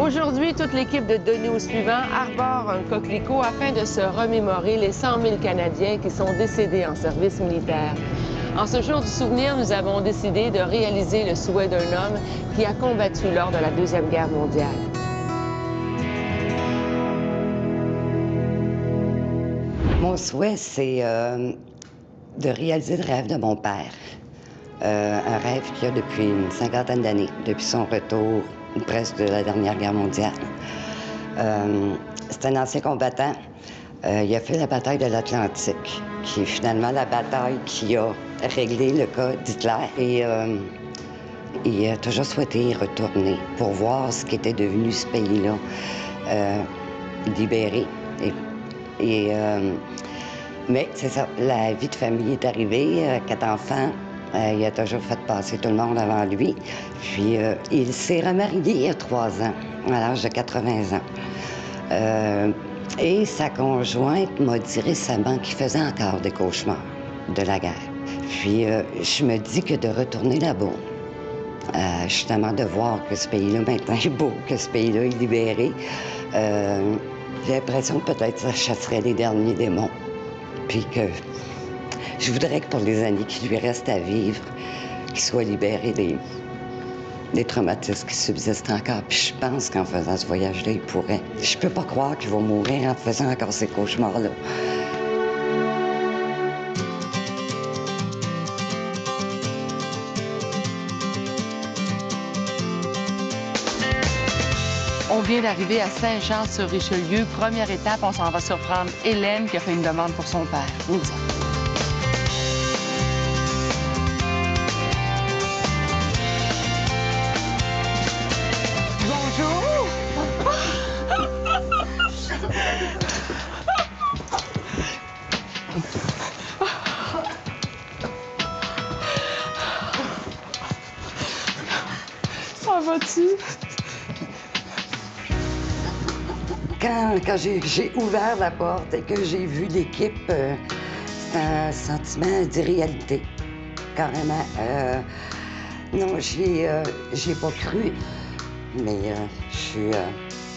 Aujourd'hui, toute l'équipe de Donner au suivant arbore un coquelicot afin de se remémorer les 100 000 Canadiens qui sont décédés en service militaire. En ce jour du souvenir, nous avons décidé de réaliser le souhait d'un homme qui a combattu lors de la Deuxième Guerre mondiale. Mon souhait, c'est de réaliser le rêve de mon père. Un rêve qu'il a depuis une cinquantaine d'années, depuis son retour presque de la dernière guerre mondiale. C'est un ancien combattant. Il a fait la bataille de l'Atlantique, qui est finalement la bataille qui a réglé le cas d'Hitler. Et il a toujours souhaité y retourner pour voir ce qu'était devenu ce pays-là, libéré. Mais c'est ça, la vie de famille est arrivée, 4 enfants. Il a toujours fait passer tout le monde avant lui. Puis il s'est remarié il y a 3 ans, à l'âge de 80 ans. Et sa conjointe m'a dit récemment qu'il faisait encore des cauchemars de la guerre. Puis je me dis que de retourner là-bas, justement de voir que ce pays-là maintenant est beau, que ce pays-là est libéré, j'ai l'impression que peut-être ça chasserait les derniers démons. Puis que je voudrais que pour les années qui lui restent à vivre, qu'il soit libéré des traumatismes qui subsistent encore. Puis je pense qu'en faisant ce voyage-là, il pourrait. Je peux pas croire qu'il va mourir en faisant encore ces cauchemars-là. On vient d'arriver à Saint-Jean-sur-Richelieu. Première étape, on s'en va surprendre Hélène qui a fait une demande pour son père. Nous Bonjour! Ça va-tu? Quand j'ai ouvert la porte et que j'ai vu l'équipe, c'est un sentiment d'irréalité, carrément. Non, j'ai pas cru, mais je suis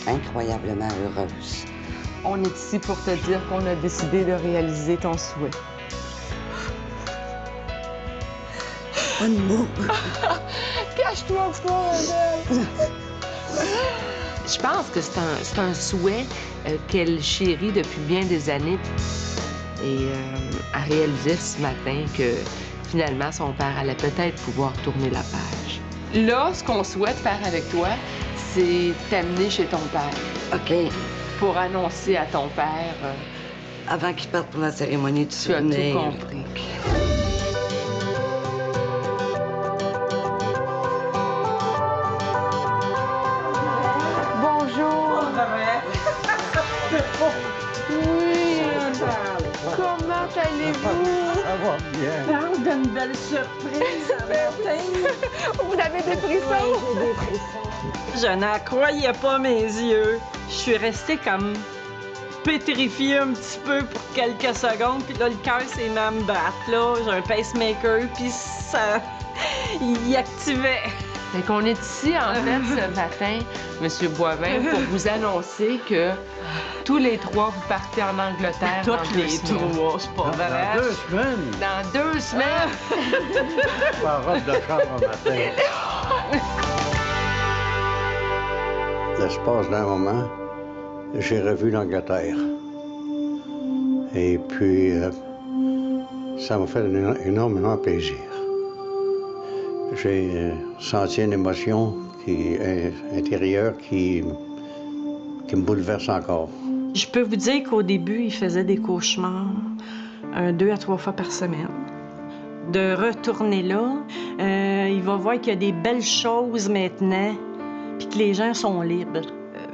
incroyablement heureuse. On est ici pour te dire qu'on a décidé de réaliser ton souhait. Pas de mots. Cache-toi pas, Adèle! Je pense que c'est un souhait qu'elle chérit depuis bien des années. Et elle réalisait ce matin que finalement, son père allait peut-être pouvoir tourner la page. Là, ce qu'on souhaite faire avec toi, c'est t'amener chez ton père. OK. Pour annoncer à ton père... Avant qu'il parte pour la cérémonie du souvenir. Tu as tout compris. Oui, comment allez-vous? Ça va bien. Parle d'une belle surprise ce matin. Vous avez des frissons? Oui, j'ai des frissons. Je n'en croyais pas mes yeux. Je suis restée comme pétrifiée un petit peu pour quelques secondes. Puis là, le cœur s'est mis à me battre. Là, j'ai un pacemaker, puis ça... il activait. Fait qu'on est ici, en fait, ce matin, M. Boivin, pour vous annoncer que tous les 3, vous partez en Angleterre dans 2 semaines. 3, c'est pas vrai. Dans 2 semaines? Dans 2 semaines! Ma robe de chambre matin. L'espace d'un moment, j'ai revu l'Angleterre. Et puis, ça m'a fait énormément plaisir. J'ai senti une émotion intérieure qui me bouleverse encore. Je peux vous dire qu'au début, il faisait des cauchemars 2 à 3 fois par semaine. De retourner là, il va voir qu'il y a des belles choses maintenant, puis que les gens sont libres.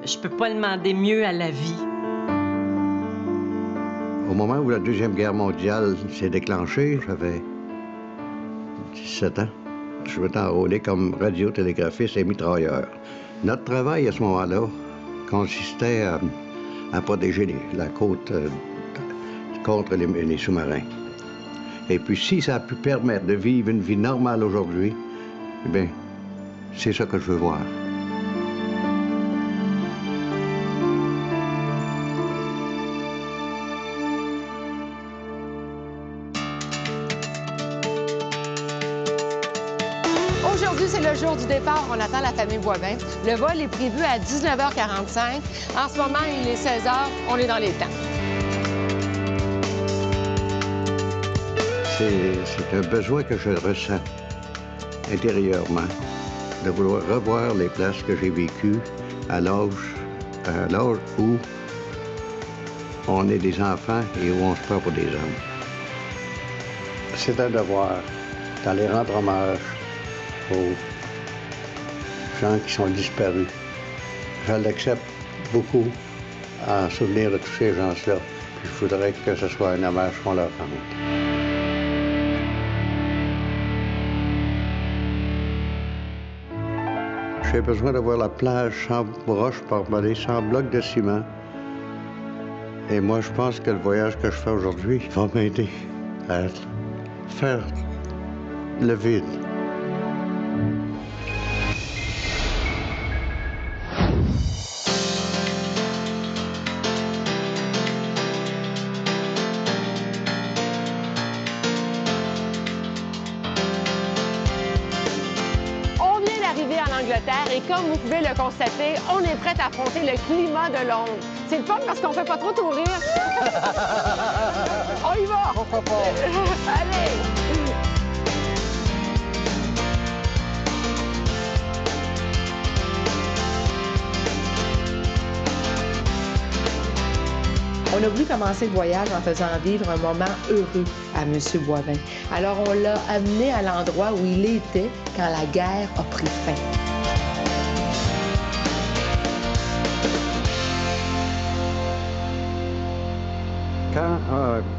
Je peux pas demander mieux à la vie. Au moment où la Deuxième Guerre mondiale s'est déclenchée, j'avais 17 ans. Je m'étais enrôlé comme radiotélégraphiste et mitrailleur. Notre travail à ce moment-là consistait à protéger la côte contre les sous-marins. Et puis si ça a pu permettre de vivre une vie normale aujourd'hui, eh bien, c'est ça que je veux voir. Aujourd'hui, c'est le jour du départ. On attend la famille Boivin. Le vol est prévu à 19h45. En ce moment, il est 16h. On est dans les temps. C'est un besoin que je ressens intérieurement, de vouloir revoir les places que j'ai vécues à l'âge où on est des enfants et où on se prend pour des hommes. C'est un devoir d'aller rendre hommage aux gens qui sont disparus. Je l'accepte beaucoup en souvenir de tous ces gens-là. Puis je voudrais que ce soit un hommage qu'on leur rende. J'ai besoin de voir la plage sans roche barbelée, sans bloc de ciment. Et moi, je pense que le voyage que je fais aujourd'hui va m'aider à faire le vide. Et comme vous pouvez le constater, on est prêt à affronter le climat de Londres. C'est le fun parce qu'on fait pas trop tourner. On y va! Pourquoi pas? Allez! On a voulu commencer le voyage en faisant vivre un moment heureux à M. Boivin. Alors, on l'a amené à l'endroit où il était quand la guerre a pris fin.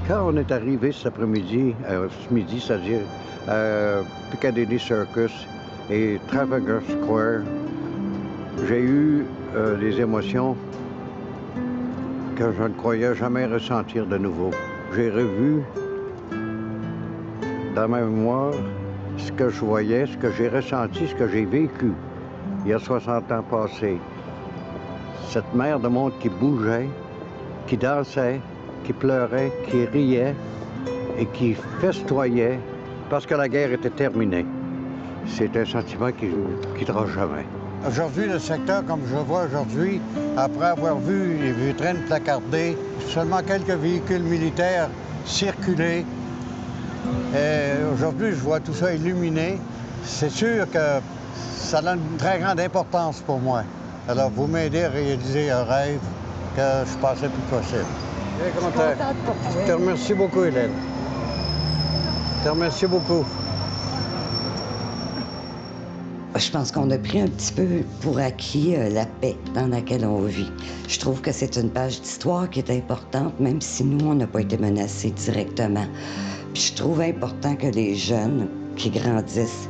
Quand on est arrivé cet après-midi, ce midi, c'est-à-dire Piccadilly Circus et Trafalgar Square, j'ai eu des émotions que je ne croyais jamais ressentir de nouveau. J'ai revu dans ma mémoire ce que je voyais, ce que j'ai ressenti, ce que j'ai vécu il y a 60 ans passés. Cette mer de monde qui bougeait, qui dansait, qui pleurait, qui riait et qui festoyait parce que la guerre était terminée. C'est un sentiment qui ne quittera jamais. Aujourd'hui, le secteur, comme je le vois aujourd'hui, après avoir vu les vitrines placardées, seulement quelques véhicules militaires circuler, aujourd'hui, je vois tout ça illuminé. C'est sûr que ça a une très grande importance pour moi. Alors, vous m'aidez à réaliser un rêve que je pensais plus possible. Bien content. Je te remercie beaucoup, Hélène. Je te remercie beaucoup. Je pense qu'on a pris un petit peu pour acquis la paix dans laquelle on vit. Je trouve que c'est une page d'histoire qui est importante, même si nous, on n'a pas été menacés directement. Puis je trouve important que les jeunes qui grandissent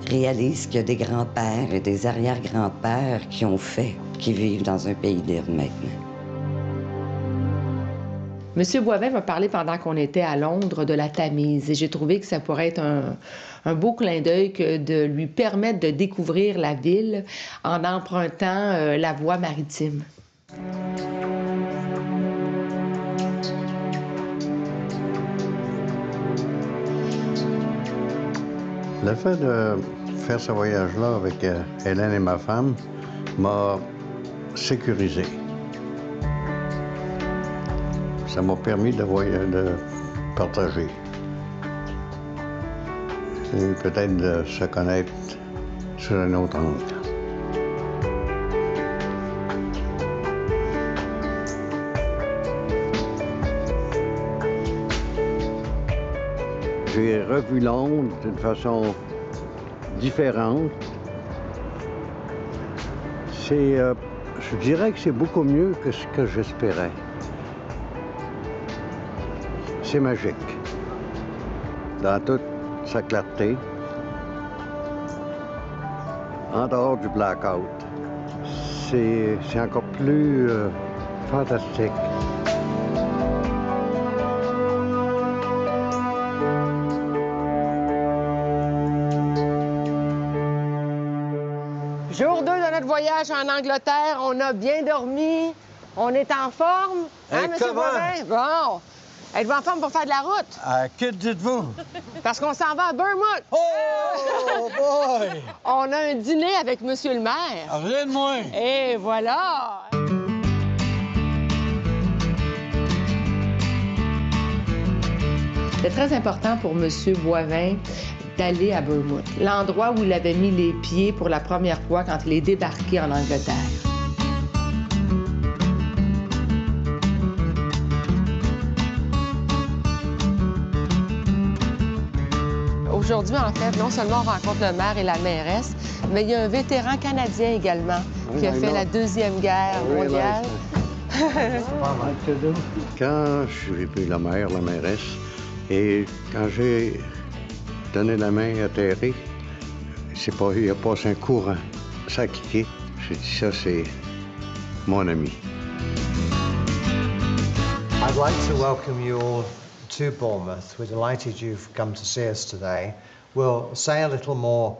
réalisent qu'il y a des grands-pères et des arrière-grands-pères qui vivent dans un pays libre maintenant. M. Boivin m'a parlé pendant qu'on était à Londres de la Tamise et j'ai trouvé que ça pourrait être un beau clin d'œil que de lui permettre de découvrir la ville en empruntant la voie maritime. Le fait de faire ce voyage-là avec Hélène et ma femme m'a sécurisé. Ça m'a permis de partager et peut-être de se connaître sur un autre angle. J'ai revu Londres d'une façon différente. Je dirais que c'est beaucoup mieux que ce que j'espérais. C'est magique. Dans toute sa clarté, en dehors du blackout, c'est encore plus fantastique. Jour 2 de notre voyage en Angleterre, on a bien dormi, on est en forme. Hein, M. Boivin? Bon. Êtes-vous en forme pour faire de la route? Que dites-vous? Parce qu'on s'en va à Bournemouth. Oh, boy! On a un dîner avec Monsieur le maire. Rien de moins. Et voilà! C'est très important pour M. Boivin d'aller à Bournemouth, l'endroit où il avait mis les pieds pour la première fois quand il est débarqué en Angleterre. Aujourd'hui, en fait, non seulement on rencontre le maire et la mairesse, mais il y a un vétéran canadien également qui a fait la Deuxième Guerre mondiale. Quand j'ai vu la mère, la mairesse, et quand j'ai donné la main à Terry, il a passé un courant. Ça a cliqué. J'ai dit, ça, c'est mon ami. I'd like to welcome you all to Bournemouth. We're delighted you've come to see us today. We'll say a little more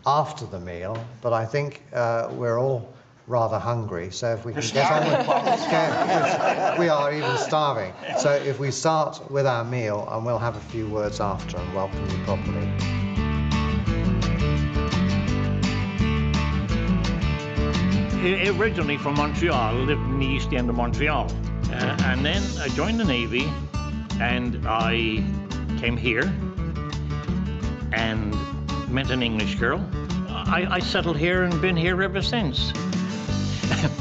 after the meal, but I think we're all rather hungry, so if we can get on with we are even starving. So if we start with our meal, and we'll have a few words after and welcome you properly. Originally from Montreal, lived in the East End of Montreal, and then I joined the Navy, and I came here and met an English girl. I settled here and been here ever since.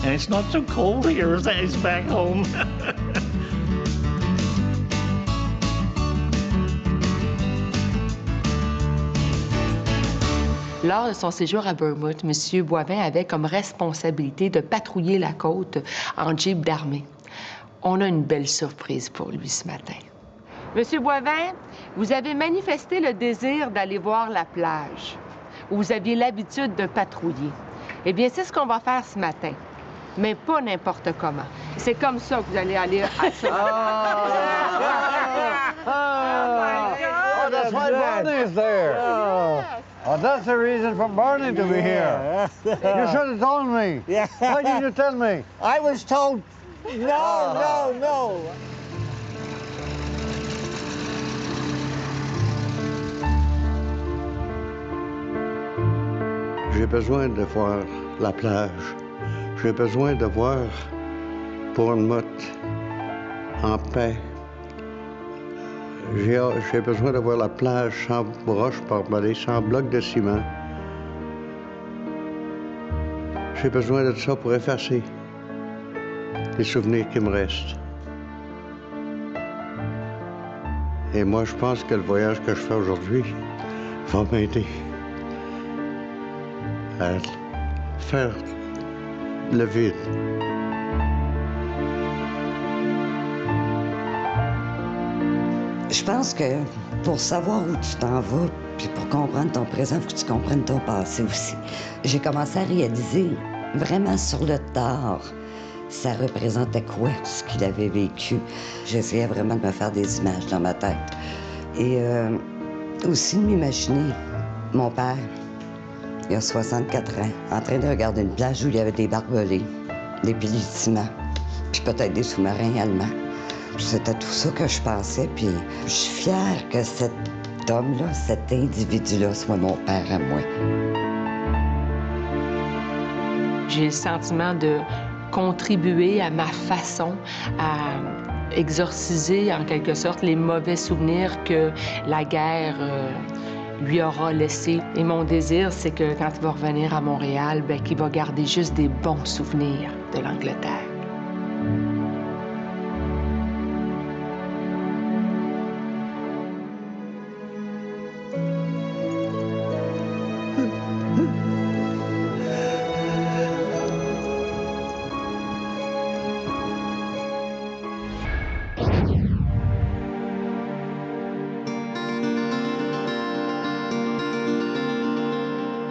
And it's not so cold here as it's back home. Lors de son séjour à Bournemouth, M. Boivin avait comme responsabilité de patrouiller la côte en jeep d'armée. On a une belle surprise pour lui ce matin. Monsieur Boivin, vous avez manifesté le désir d'aller voir la plage, où vous aviez l'habitude de patrouiller. Eh bien, c'est ce qu'on va faire ce matin, mais pas n'importe comment. C'est comme ça que vous allez aller à ça. Oh, that's why Barney is there. Oh, that's the reason for Barney to be here. You should have told me. Why didn't you tell me? I was told, no. J'ai besoin de voir la plage. J'ai besoin de voir Bournemouth en paix. J'ai besoin de voir la plage sans broches barbelées, sans blocs de ciment. J'ai besoin de ça pour effacer les souvenirs qui me restent. Et moi, je pense que le voyage que je fais aujourd'hui va m'aider à faire le vide. Je pense que pour savoir où tu t'en vas, puis pour comprendre ton présent, il faut que tu comprennes ton passé aussi. J'ai commencé à réaliser vraiment sur le tard, ça représentait quoi, ce qu'il avait vécu. J'essayais vraiment de me faire des images dans ma tête. Et aussi de m'imaginer mon père, il a 64 ans, en train de regarder une plage où il y avait des barbelés, des piliers de ciment, puis peut-être des sous-marins allemands. C'était tout ça que je pensais, puis je suis fière que cet homme-là, cet individu-là, soit mon père à moi. J'ai le sentiment de contribuer à ma façon à exorciser, en quelque sorte, les mauvais souvenirs que la guerre lui aura laissés. Et mon désir, c'est que quand il va revenir à Montréal, bien, qu'il va garder juste des bons souvenirs de l'Angleterre.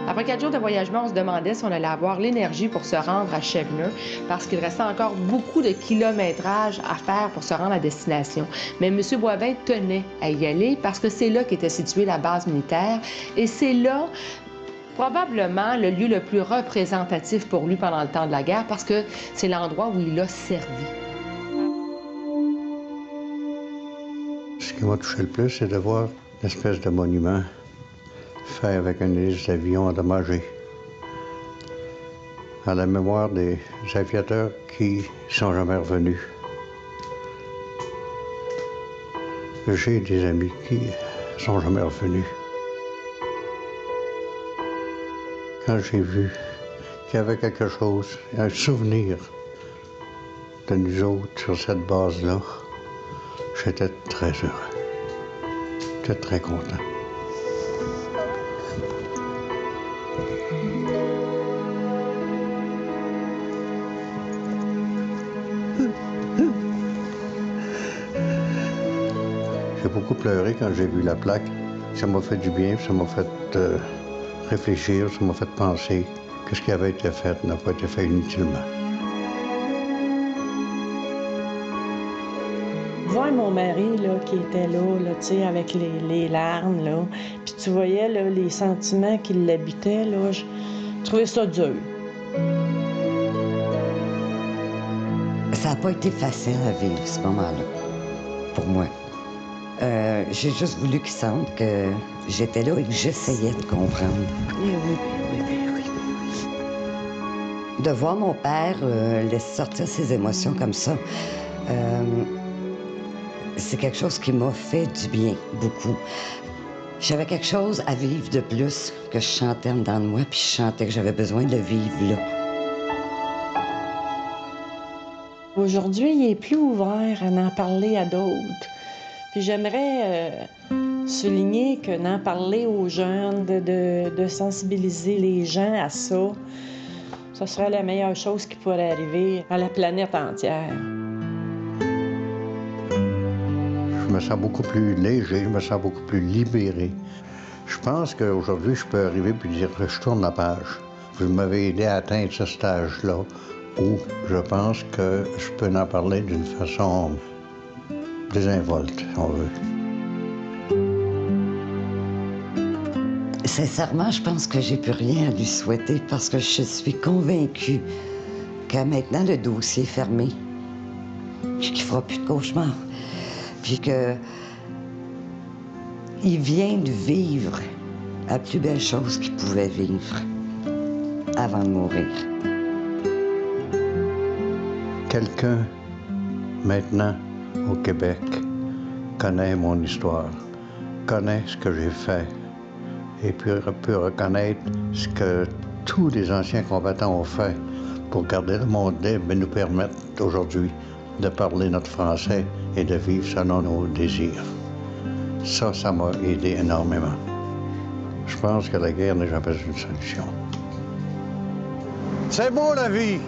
Après 4 jours de voyagement, on se demandait si on allait avoir l'énergie pour se rendre à Cheveneux parce qu'il restait encore beaucoup de kilométrage à faire pour se rendre à destination. Mais M. Boivin tenait à y aller parce que c'est là qu'était située la base militaire et c'est là probablement le lieu le plus représentatif pour lui pendant le temps de la guerre parce que c'est l'endroit où il a servi. Ce qui m'a touché le plus, c'est de voir l'espèce de monument fait avec une hélice d'avion endommagée à la mémoire des aviateurs qui sont jamais revenus. J'ai des amis qui sont jamais revenus. Quand j'ai vu qu'il y avait quelque chose, un souvenir de nous autres sur cette base-là, j'étais très heureux. J'étais très content. J'ai beaucoup pleuré quand j'ai vu la plaque. Ça m'a fait du bien, ça m'a fait réfléchir, ça m'a fait penser que ce qui avait été fait n'a pas été fait inutilement. Voir mon mari là, qui était là, tu sais, avec les larmes, là, puis tu voyais là, les sentiments qui l'habitaient, là, je trouvais ça dur. Ça n'a pas été facile à vivre, ce moment-là, pour moi. J'ai juste voulu qu'il sente que j'étais là et que j'essayais de comprendre. De voir mon père laisser sortir ses émotions comme ça, c'est quelque chose qui m'a fait du bien, beaucoup. J'avais quelque chose à vivre de plus que je chantais en dedans de moi, puis je chantais que j'avais besoin de vivre là. Aujourd'hui, il est plus ouvert à en parler à d'autres. Puis j'aimerais souligner que d'en parler aux jeunes, de sensibiliser les gens à ça, ça serait la meilleure chose qui pourrait arriver à la planète entière. Je me sens beaucoup plus léger, je me sens beaucoup plus libéré. Je pense qu'aujourd'hui, je peux arriver puis dire que je tourne la page. Vous m'avez aidé à atteindre ce stage-là où je pense que je peux en parler d'une façon désinvolte, si on veut. Sincèrement, je pense que j'ai plus rien à lui souhaiter parce que je suis convaincue que maintenant le dossier est fermé, puis qu'il ne fera plus de cauchemars, puis que il vient de vivre la plus belle chose qu'il pouvait vivre avant de mourir. Quelqu'un, maintenant, au Québec, connaît mon histoire, connaît ce que j'ai fait et peut reconnaître ce que tous les anciens combattants ont fait pour garder le monde libre et nous permettre aujourd'hui de parler notre français et de vivre selon nos désirs. Ça m'a aidé énormément. Je pense que la guerre n'est jamais une solution. C'est beau la vie!